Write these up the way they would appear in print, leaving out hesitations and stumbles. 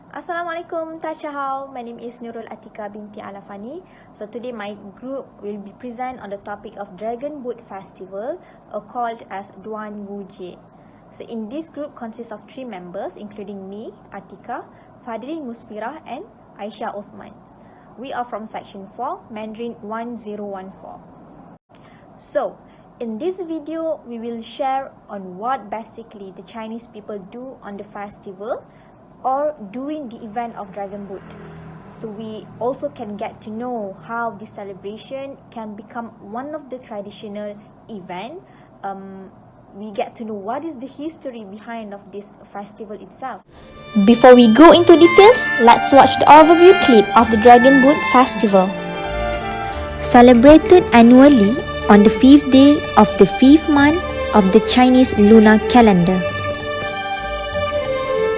Assalamualaikum, Tashahau. My name is Nurul Atika binti Alafani. So today my group will be present on the topic of Dragon Boat Festival, called as Duan Wujie. So in this group consists of 3 members, including me, Atika, Fadli Musfirah, and Aisyah Uthman. We are from section 4, Mandarin 1014. So, in this video, we will share on what basically the Chinese people do on the festival or during the event of Dragon Boat. So we also can get to know how this celebration can become one of the traditional event. We get to know what is the history behind of this festival itself. Before we go into details, let's watch the overview clip of the Dragon Boat Festival. Celebrated annually on the 5th day of the 5th month of the Chinese lunar calendar.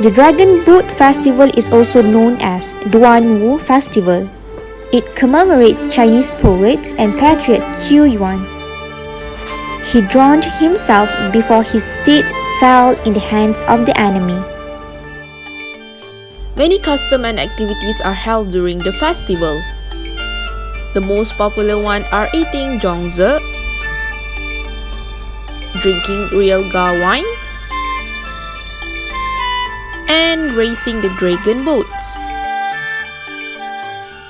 The Dragon Boat Festival is also known as Duan Wu Festival. It commemorates Chinese poets and patriots Qiu Yuan. He drowned himself before his state fell in the hands of the enemy. Many customs and activities are held during the festival. The most popular ones are eating zhongzi, drinking real ga wine, and racing the dragon boats.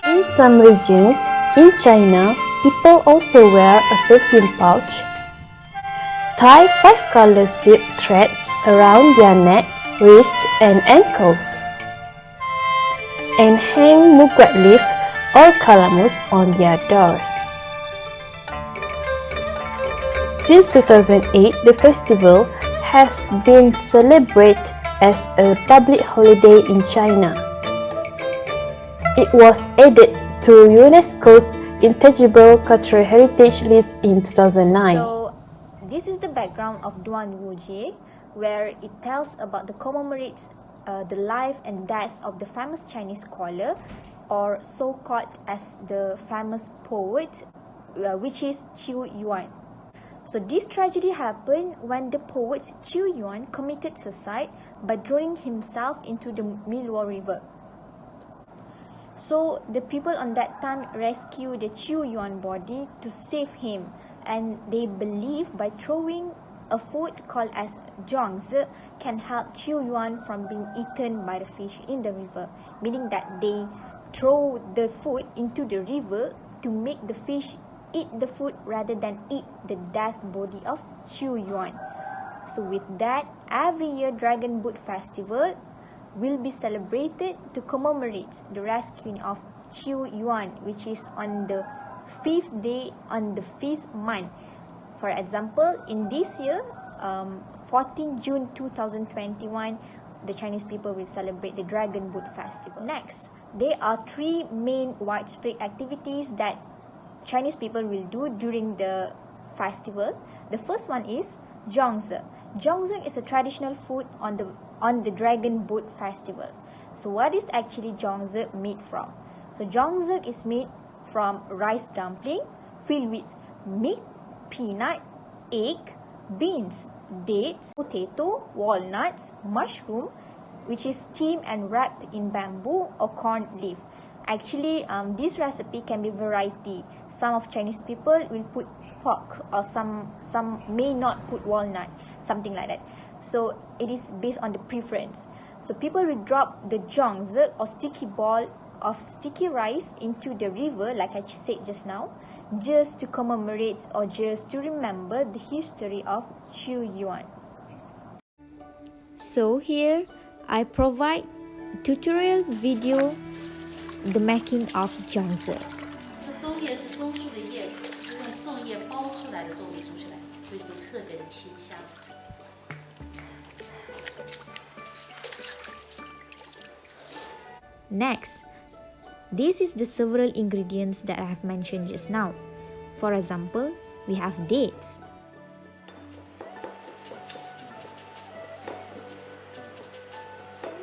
In some regions in China, people also wear a perfume pouch, tie 5-color silk threads around their neck, wrists, and ankles, and hang mugwat leaf or calamus on their doors. Since 2008, the festival has been celebrated as a public holiday in China. It was added to UNESCO's Intangible Cultural Heritage List in 2009. So this is the background of Duan Wujie, where it tells about the commemorates the life and death of the famous Chinese scholar, or so-called as the famous poet, which is Qiu Yuan. So this tragedy happened when the poet Qiu Yuan committed suicide by throwing himself into the Miluo River. So the people on that time rescued the Qiu Yuan body to save him, and they believe by throwing a food called as zhongzi can help Qiu Yuan from being eaten by the fish in the river, meaning that they throw the food into the river to make the fish eat the food rather than eat the dead body of Qiu Yuan. So with that, every year Dragon Boat Festival will be celebrated to commemorate the rescuing of Qiu Yuan, which is on the 5th day on the 5th month. For example, in this year, 14 June 2021, the Chinese people will celebrate the Dragon Boat Festival. Next, there are 3 main widespread activities that Chinese people will do during the festival. The first one is zhongzi. Zhongzi is a traditional food on the Dragon Boat Festival. So what is actually zhongzi made from? So zhongzi is made from rice dumpling filled with meat, peanut, egg, beans, dates, potato, walnuts, mushroom, which is steamed and wrapped in bamboo or corn leaf. Actually, this recipe can be variety. Some of Chinese people will put pork, or some may not put walnut, something like that. So it is based on the preference. So people will drop the zhongzi or sticky ball of sticky rice into the river, like I said just now, just to commemorate or just to remember the history of Qiu Yuan. So here, I provide tutorial video the making of zhongzi. 棕叶是棕树的叶子，用粽叶包出来的粽叶煮出来，有一种特别的清香。Next, this is the several ingredients that I have mentioned just now. For example, we have dates.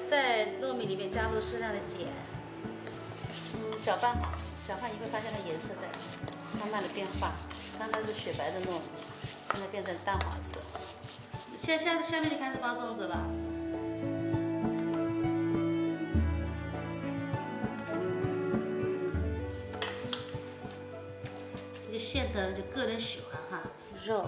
在糯米里面加入适量的碱，搅拌好，搅拌你会发现它颜色在慢慢的变化，刚刚是雪白的糯米，现在变成淡黄色。下面就开始包粽子了。见的就个人喜欢哈，肉。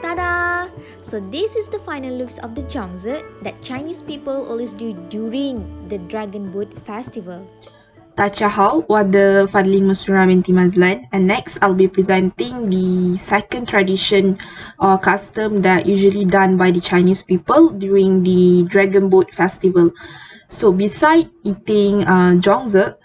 Ta-da! So this is the final looks of the zhongzi that Chinese people always do during the Dragon Boat Festival. 大家好，我的 Fadlin Musra binti Mazlan, and next I'll be presenting the second tradition or custom that usually done by the Chinese people during the Dragon Boat Festival. So beside eating zhongzi,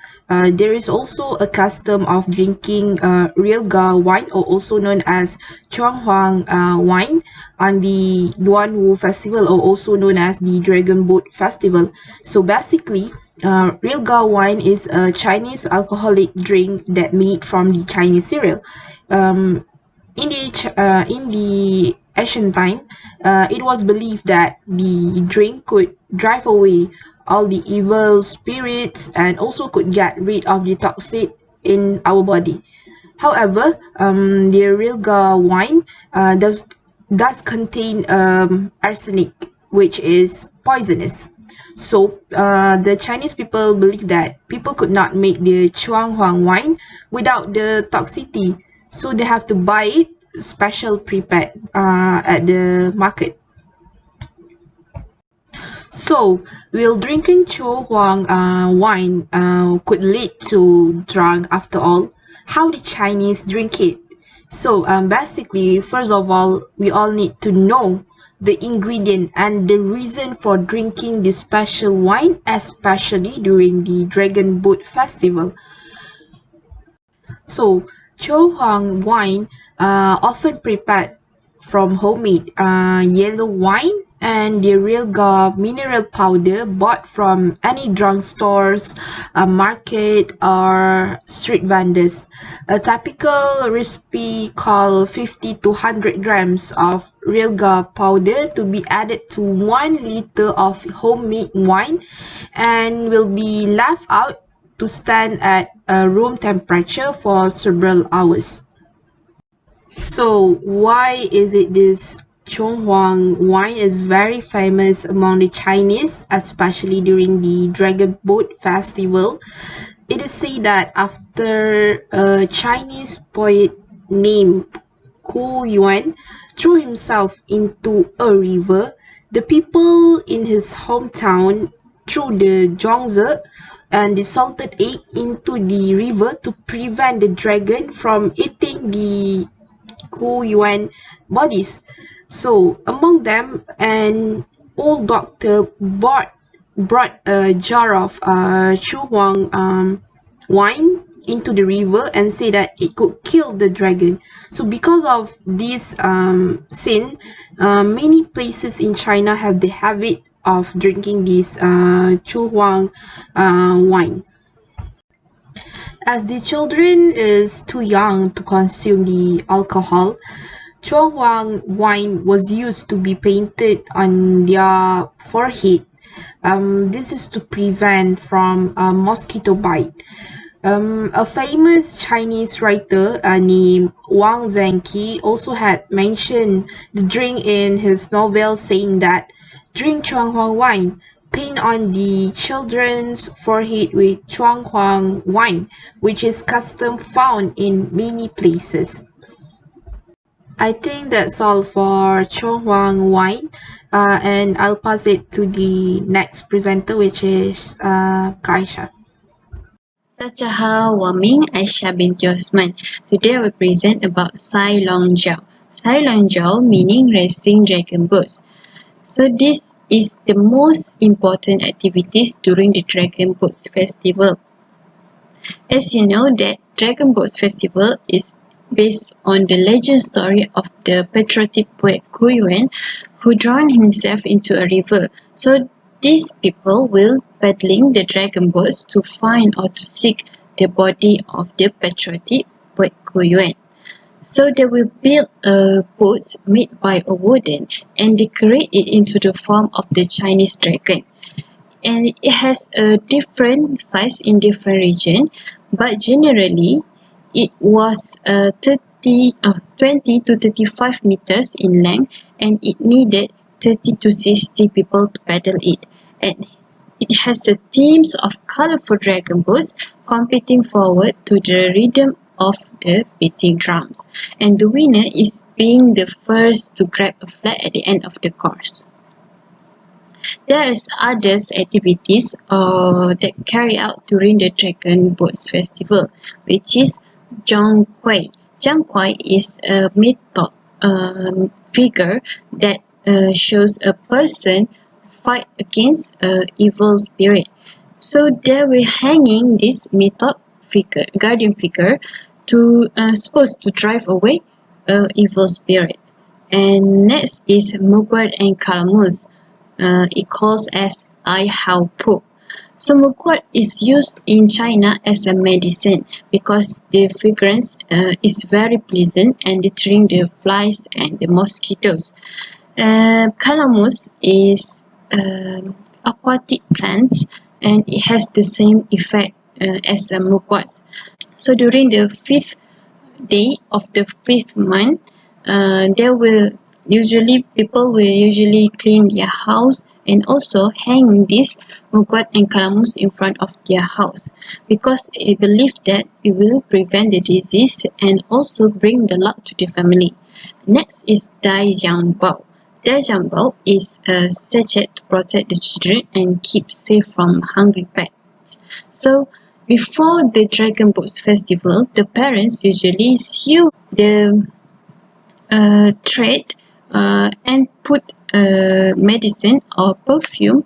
there is also a custom of drinking real ga wine, or also known as Chuanhuang wine, on the Duanwu Festival, or also known as the Dragon Boat Festival. So basically, real ga wine is a Chinese alcoholic drink that made from the Chinese cereal. In the ancient time, it was believed that the drink could drive away all the evil spirits and also could get rid of the toxic in our body. However, the real ga wine does contain arsenic, which is poisonous. So the Chinese people believe that people could not make the Chuanhuang wine without the toxicity, so they have to buy it special prepared at the market. So, will drinking Chuanhuang wine could lead to drunk after all? How the Chinese drink it? So basically, first of all, we all need to know the ingredient and the reason for drinking this special wine, especially during the Dragon Boat Festival. So, Chuanhuang wine often prepared from homemade yellow wine and the real ga mineral powder bought from any drugstores, a market, or street vendors. A typical recipe calls 50 to 100 grams of real ga powder to be added to 1 liter of homemade wine and will be left out to stand at room temperature for several hours. So why is it this Chuanhuang wine is very famous among the Chinese, especially during the Dragon Boat Festival? It is said that after a Chinese poet named Ku Yuan threw himself into a river, the people in his hometown threw the zhongzi and the salted egg into the river to prevent the dragon from eating the Ku Yuan bodies. So among them, an old doctor brought a jar of Chuanhuang wine into the river and said that it could kill the dragon. So because of this sin, many places in China have the habit of drinking this Chuanhuang wine. As the children is too young to consume the alcohol, Chuanhuang wine was used to be painted on their forehead. This is to prevent from a mosquito bite. A famous Chinese writer named Wang Zhenqi also had mentioned the drink in his novel, saying that drink Chuanhuang wine, paint on the children's forehead with Chuanhuang wine, which is custom found in many places. I think that's all for Chuanhuang wine, and I'll pass it to the next presenter, which is Kaisha. 大家好，我名 Aisyah binti Osman. Today I will present about Sai Long Jiao. Sai Long Jiao meaning racing dragon boats. So this is the most important activities during the Dragon Boats Festival. As you know that Dragon Boats Festival is based on the legend story of the patriotic poet Ku Yuan, who drowned himself into a river. So these people will paddling the dragon boats to find or to seek the body of the patriotic poet Ku Yuan. So they will build a boat made by a wooden and decorate it into the form of the Chinese dragon. And it has a different size in different region, but generally it was 20 to 35 meters in length, and it needed 30 to 60 people to paddle it, and it has the themes of colorful dragon boats competing forward to the rhythm of the beating drums, and the winner is being the first to grab a flag at the end of the course. There is others activities that carry out during the Dragon Boats Festival, which is Zhang Kui. Zhang Kui is a mythic figure that shows a person fight against an evil spirit. So they were hanging this mythic figure, guardian figure, to supposed to drive away an evil spirit. And next is Mugwort and Calamus. It calls as I Hao Po. So mugwort is used in China as a medicine because the fragrance is very pleasant and deterring the flies and the mosquitoes. Calamus is aquatic plants and it has the same effect as a mugwort. So during the 5th day of the 5th month, people will usually clean their house and also hang this mugwort and calamus in front of their house because it believed that it will prevent the disease and also bring the luck to the family. Next is Dai Jiang Bao. Dai Jiang Bao is a statue to protect the children and keep safe from hungry pets. So before the Dragon Boats Festival, the parents usually sew the thread and put medicine or perfume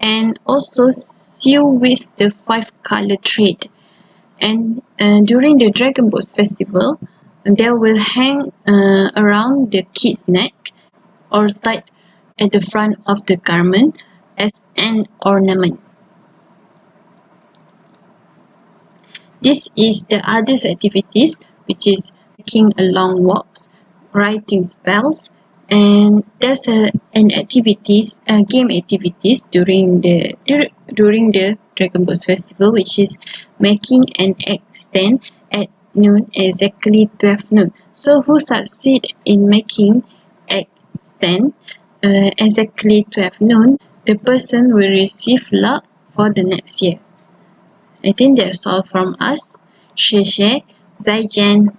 and also seal with the 5-color thread. And during the Dragon Boats Festival, they will hang around the kid's neck or tied at the front of the garment as an ornament. This is the other activities, which is taking a long walks, writing spells, and there's game activities during the Dragon Boats Festival, which is making an egg stand at noon, exactly 12 noon. So who succeed in making egg stand exactly 12 noon, the person will receive luck for the next year. I think that's all from us. 谢谢，再见。